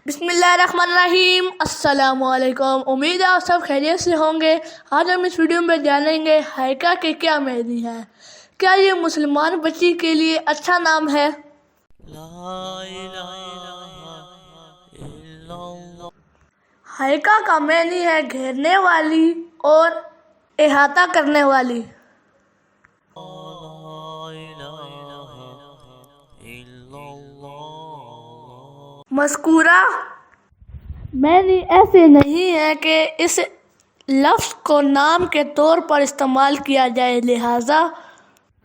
بسم اللہ الرحمن الرحیم۔ السلام علیکم، امید ہے آپ سب خیریت سے ہوں گے۔ آج ہم اس ویڈیو میں جانیں گے ہائیکا کے کیا معنی ہے۔ کیا یہ مسلمان بچی کے لیے اچھا نام ہے؟ ہائیکا کا معنی ہے گھیرنے والی اور احاطہ کرنے والی۔ مذکورہ معنی ایسے نہیں ہے کہ اس لفظ کو نام کے طور پر استعمال کیا جائے، لہذا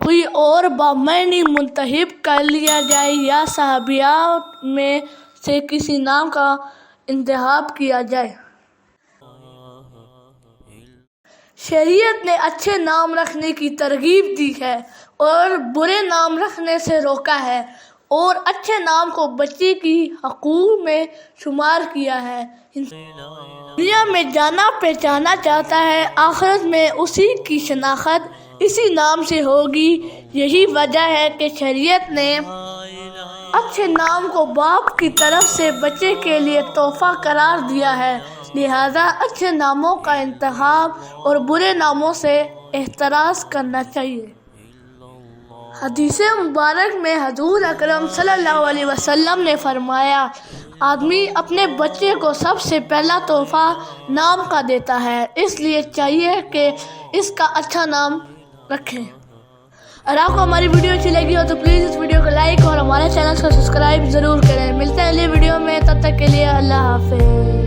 کوئی اور بامعنی منتخب کر لیا جائے یا صحابیات میں سے کسی نام کا انتخاب کیا جائے۔ شریعت نے اچھے نام رکھنے کی ترغیب دی ہے اور برے نام رکھنے سے روکا ہے، اور اچھے نام کو بچے کی حقوق میں شمار کیا ہے۔ دنیا میں جانا پہچانا چاہتا ہے، آخرت میں اسی کی شناخت اسی نام سے ہوگی۔ یہی وجہ ہے کہ شریعت نے اچھے نام کو باپ کی طرف سے بچے کے لیے تحفہ قرار دیا ہے، لہذا اچھے ناموں کا انتخاب اور برے ناموں سے احتراز کرنا چاہیے۔ حدیث مبارک میں حضور اکرم صلی اللہ علیہ وسلم نے فرمایا، آدمی اپنے بچے کو سب سے پہلا تحفہ نام کا دیتا ہے، اس لیے چاہیے کہ اس کا اچھا نام رکھیں۔ اگر آپ کو ہماری ویڈیو اچھی لگی ہو تو پلیز اس ویڈیو کو لائک اور ہمارے چینل کو سبسکرائب ضرور کریں۔ ملتے ہیں اگلی ویڈیو میں، تب تک کے لیے اللہ حافظ۔